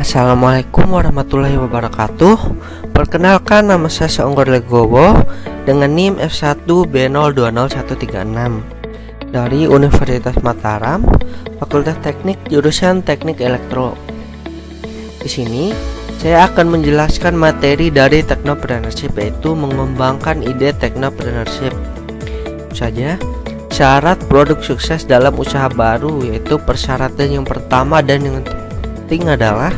Assalamualaikum warahmatullahi wabarakatuh. Perkenalkan, nama saya Seonggor Legowo dengan NIM F1B020136 dari Universitas Mataram, Fakultas Teknik, jurusan Teknik Elektro. Di sini saya akan menjelaskan materi dari Technopreneurship, yaitu mengembangkan ide Technopreneurship. Saja syarat produk sukses dalam usaha baru, yaitu persyaratan yang pertama dan yang penting adalah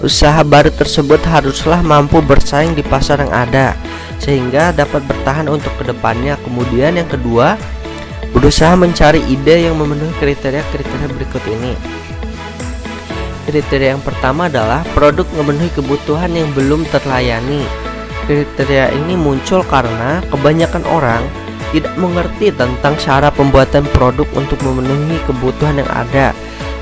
usaha baru tersebut haruslah mampu bersaing di pasar yang ada sehingga dapat bertahan untuk kedepannya. Kemudian yang kedua, berusaha mencari ide yang memenuhi kriteria-kriteria berikut ini. Kriteria yang pertama adalah produk memenuhi kebutuhan yang belum terlayani. Kriteria ini muncul karena kebanyakan orang tidak mengerti tentang cara pembuatan produk untuk memenuhi kebutuhan yang ada.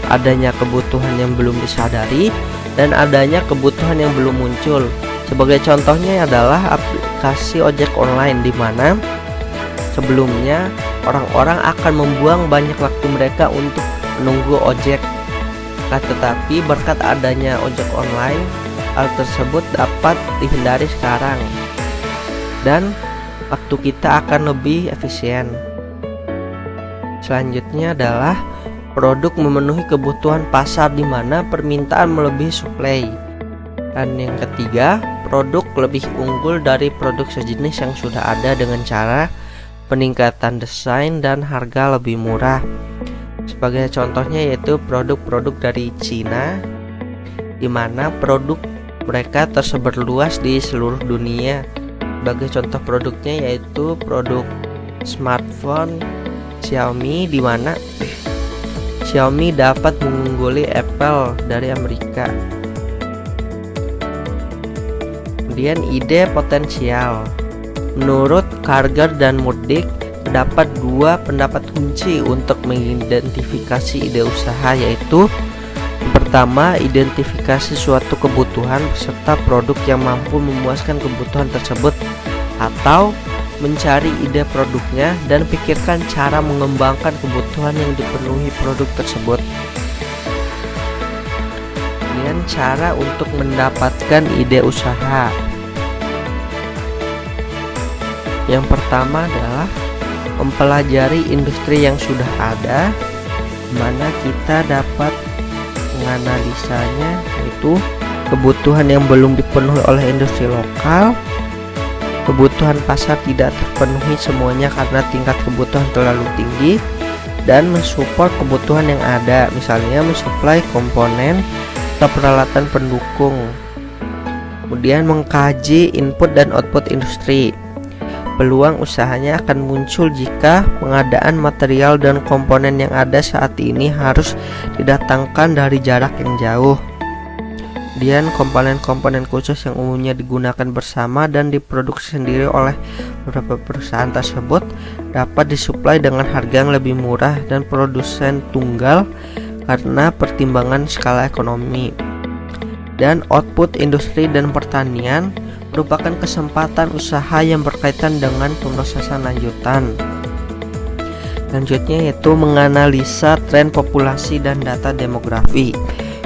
Adanya kebutuhan yang belum disadari dan adanya kebutuhan yang belum muncul. Sebagai contohnya adalah aplikasi ojek online, di mana sebelumnya orang-orang akan membuang banyak waktu mereka untuk menunggu ojek. Tetapi berkat adanya ojek online, hal tersebut dapat dihindari sekarang dan waktu kita akan lebih efisien. Selanjutnya adalah produk memenuhi kebutuhan pasar di mana permintaan melebihi suplai. Dan yang ketiga, produk lebih unggul dari produk sejenis yang sudah ada dengan cara peningkatan desain dan harga lebih murah. Sebagai contohnya yaitu produk-produk dari Cina, di mana produk mereka tersebar luas di seluruh dunia. Sebagai contoh produknya yaitu produk smartphone Xiaomi, di mana Xiaomi dapat mengungguli Apple dari Amerika. Kemudian ide potensial. Menurut Karger dan Murdik, terdapat dua pendapat kunci untuk mengidentifikasi ide usaha, yaitu yang pertama, identifikasi suatu kebutuhan beserta produk yang mampu memuaskan kebutuhan tersebut, atau mencari ide produknya dan pikirkan cara mengembangkan kebutuhan yang dipenuhi produk tersebut. Kemudian cara untuk mendapatkan ide usaha. Yang pertama adalah mempelajari industri yang sudah ada, di mana kita dapat menganalisanya, yaitu kebutuhan yang belum dipenuhi oleh industri lokal. Kebutuhan pasar tidak terpenuhi semuanya karena tingkat kebutuhan terlalu tinggi, dan mensupport kebutuhan yang ada, misalnya mensuplai komponen atau peralatan pendukung. Kemudian mengkaji input dan output industri. Peluang usahanya akan muncul jika pengadaan material dan komponen yang ada saat ini harus didatangkan dari jarak yang jauh. Kemudian komponen-komponen khusus yang umumnya digunakan bersama dan diproduksi sendiri oleh beberapa perusahaan tersebut dapat disuplai dengan harga yang lebih murah dan produsen tunggal karena pertimbangan skala ekonomi. Dan output industri dan pertanian merupakan kesempatan usaha yang berkaitan dengan pemrosesan lanjutan. Selanjutnya yaitu menganalisa tren populasi dan data demografi.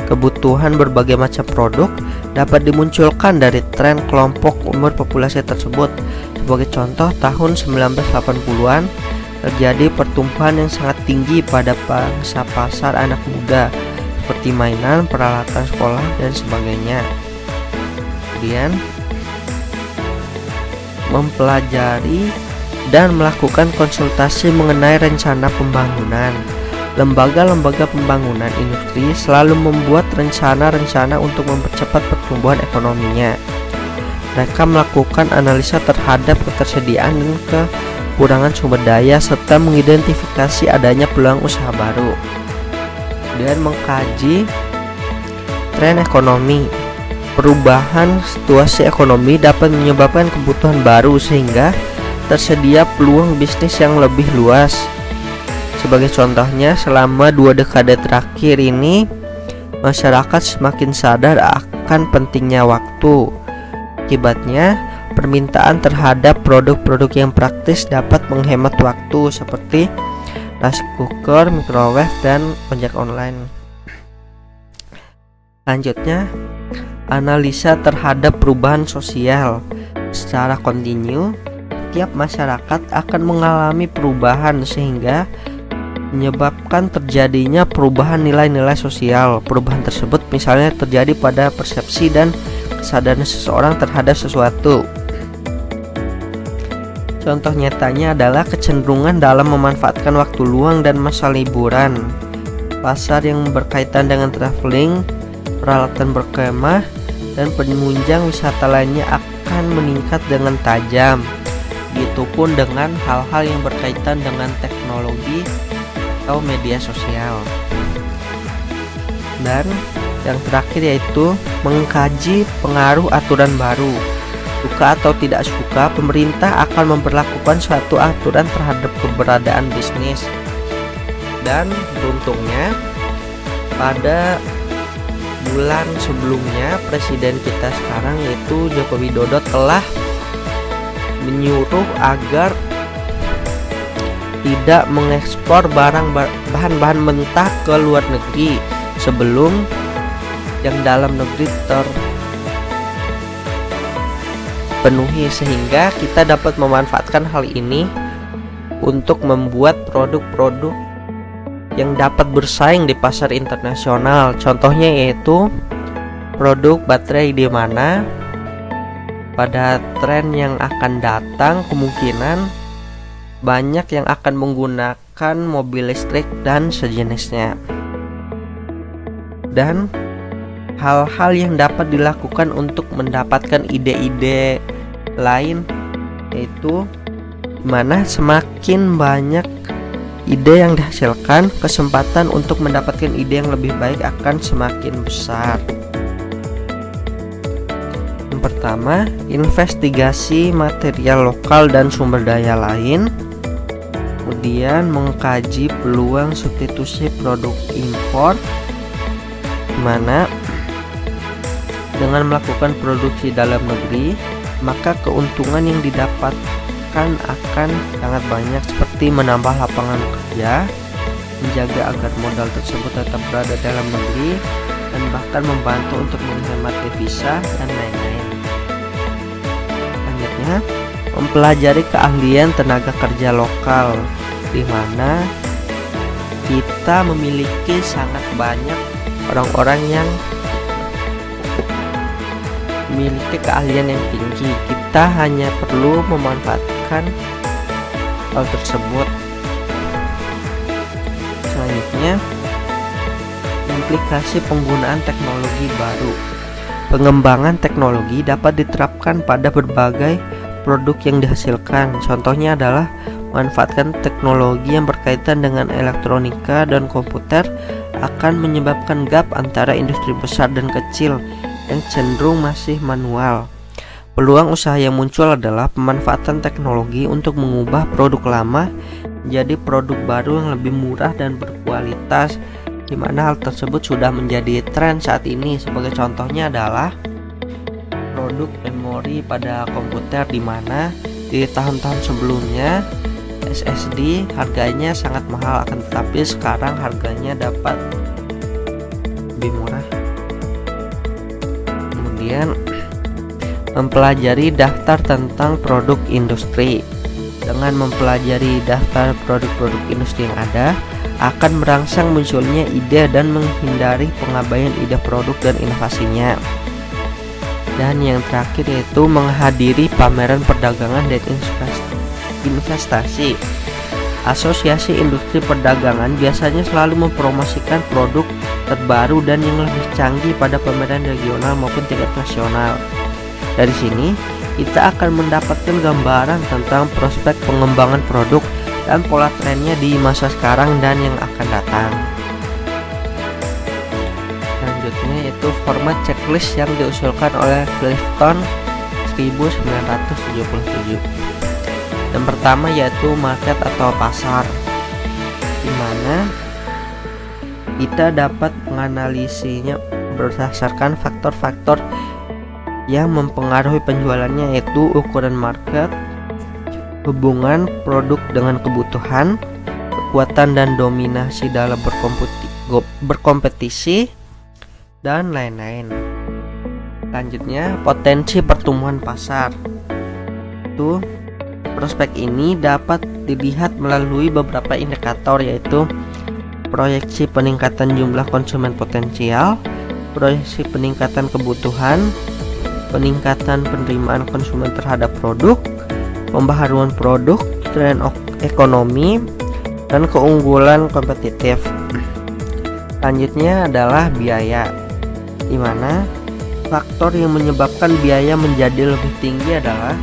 Kebutuhan berbagai macam produk dapat dimunculkan dari tren kelompok umur populasi tersebut. Sebagai contoh, tahun 1980-an terjadi pertumbuhan yang sangat tinggi pada pangsa pasar anak muda, seperti mainan, peralatan sekolah, dan sebagainya. Kemudian mempelajari dan melakukan konsultasi mengenai rencana pembangunan. Lembaga-lembaga pembangunan industri selalu membuat rencana-rencana untuk mempercepat pertumbuhan ekonominya. Mereka melakukan analisa terhadap ketersediaan dan kekurangan sumber daya serta mengidentifikasi adanya peluang usaha baru. Dan mengkaji tren ekonomi. Perubahan situasi ekonomi dapat menyebabkan kebutuhan baru sehingga tersedia peluang bisnis yang lebih luas. Sebagai contohnya, selama 2 dekade terakhir ini, masyarakat semakin sadar akan pentingnya waktu. Akibatnya, permintaan terhadap produk-produk yang praktis dapat menghemat waktu, seperti rice cooker, microwave, dan ojek online. Selanjutnya, analisa terhadap perubahan sosial. Secara kontinu, setiap masyarakat akan mengalami perubahan sehingga menyebabkan terjadinya perubahan nilai-nilai sosial. Perubahan tersebut misalnya terjadi pada persepsi dan kesadaran seseorang terhadap sesuatu. Contoh nyatanya adalah kecenderungan dalam memanfaatkan waktu luang dan masa liburan. Pasar yang berkaitan dengan traveling, peralatan berkemah, dan penunjang wisata lainnya akan meningkat dengan tajam. Begitupun dengan hal-hal yang berkaitan dengan teknologi atau media sosial. Dan yang terakhir yaitu mengkaji pengaruh aturan baru. Suka atau tidak suka, pemerintah akan memperlakukan suatu aturan terhadap keberadaan bisnis. Dan beruntungnya pada bulan sebelumnya presiden kita sekarang yaitu Joko Widodo telah menyuruh agar tidak mengekspor bahan-bahan mentah ke luar negeri sebelum yang dalam negeri terpenuhi, sehingga kita dapat memanfaatkan hal ini untuk membuat produk-produk yang dapat bersaing di pasar internasional. Contohnya yaitu produk baterai, di mana pada tren yang akan datang kemungkinan banyak yang akan menggunakan mobil listrik dan sejenisnya. Dan hal-hal yang dapat dilakukan untuk mendapatkan ide-ide lain yaitu dimana semakin banyak ide yang dihasilkan, kesempatan untuk mendapatkan ide yang lebih baik akan semakin besar. Pertama, investigasi material lokal dan sumber daya lain. Kemudian mengkaji peluang substitusi produk impor, dimana dengan melakukan produksi dalam negeri maka keuntungan yang didapatkan akan sangat banyak, seperti menambah lapangan kerja, menjaga agar modal tersebut tetap berada dalam negeri, dan bahkan membantu untuk menghemat devisa dan lain-lain. Selanjutnya, mempelajari keahlian tenaga kerja lokal, di mana kita memiliki sangat banyak orang-orang yang memiliki keahlian yang tinggi. Kita hanya perlu memanfaatkan hal tersebut. Selanjutnya, implikasi penggunaan teknologi baru. Pengembangan teknologi dapat diterapkan pada berbagai produk yang dihasilkan. Contohnya adalah memanfaatkan teknologi yang berkaitan dengan elektronika dan komputer akan menyebabkan gap antara industri besar dan kecil yang cenderung masih manual. Peluang usaha yang muncul adalah pemanfaatan teknologi untuk mengubah produk lama menjadi produk baru yang lebih murah dan berkualitas, di mana hal tersebut sudah menjadi tren saat ini. Sebagai contohnya adalah produk memori pada komputer, di mana di tahun-tahun sebelumnya SSD harganya sangat mahal, akan tetapi sekarang harganya dapat lebih murah. Kemudian mempelajari daftar tentang produk industri. Dengan mempelajari daftar produk-produk industri yang ada, akan merangsang munculnya ide dan menghindari pengabaian ide produk dan inovasinya. Dan yang terakhir yaitu menghadiri pameran perdagangan dan investasi. Asosiasi industri perdagangan biasanya selalu mempromosikan produk terbaru dan yang lebih canggih pada pameran regional maupun tingkat nasional. Dari sini, kita akan mendapatkan gambaran tentang prospek pengembangan produk dan pola trennya di masa sekarang dan yang akan datang. Selanjutnya yaitu format checklist yang diusulkan oleh Clifton 1977. Yang pertama yaitu market atau pasar, di mana kita dapat menganalisinya berdasarkan faktor-faktor yang mempengaruhi penjualannya, yaitu ukuran market, hubungan produk dengan kebutuhan, kekuatan dan dominasi dalam berkompetisi, dan lain-lain. Selanjutnya, potensi pertumbuhan pasar. Prospek ini dapat dilihat melalui beberapa indikator, yaitu proyeksi peningkatan jumlah konsumen potensial, proyeksi peningkatan kebutuhan, peningkatan penerimaan konsumen terhadap produk, pembaharuan produk, tren ekonomi, dan keunggulan kompetitif. Selanjutnya adalah biaya, di mana faktor yang menyebabkan biaya menjadi lebih tinggi adalah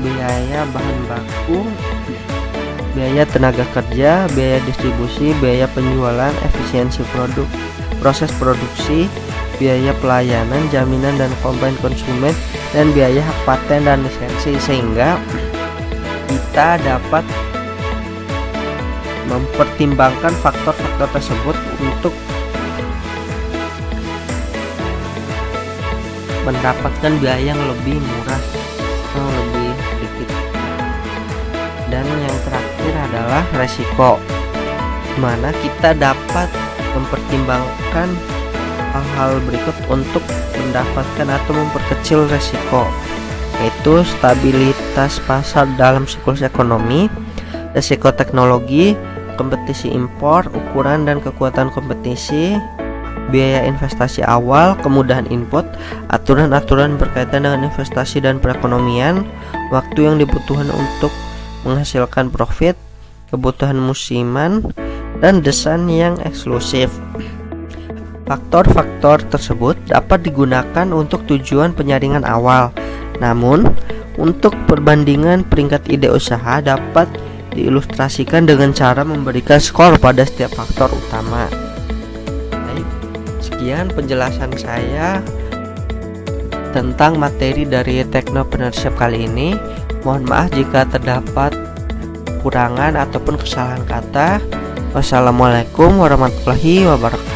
biaya bahan baku, biaya tenaga kerja, biaya distribusi, biaya penjualan, efisiensi produk, proses produksi, biaya pelayanan, jaminan dan komplain konsumen, dan biaya hak paten dan lisensi, sehingga kita dapat mempertimbangkan faktor-faktor tersebut untuk mendapatkan biaya yang lebih murah atau lebih sedikit. Dan yang terakhir adalah resiko, mana kita dapat mempertimbangkan hal-hal berikut untuk mendapatkan atau memperkecil resiko, yaitu stabilitas pasar dalam siklus ekonomi, resiko teknologi, kompetisi impor, ukuran dan kekuatan kompetisi, biaya investasi awal, kemudahan input, aturan-aturan berkaitan dengan investasi dan perekonomian, waktu yang dibutuhkan untuk menghasilkan profit, kebutuhan musiman, dan desain yang eksklusif. Faktor-faktor tersebut dapat digunakan untuk tujuan penyaringan awal. Namun, untuk perbandingan peringkat ide usaha dapat diilustrasikan dengan cara memberikan skor pada setiap faktor utama. Sekian penjelasan saya tentang materi dari Technopreneurship kali ini. Mohon maaf jika terdapat kekurangan ataupun kesalahan kata. Wassalamualaikum warahmatullahi wabarakatuh.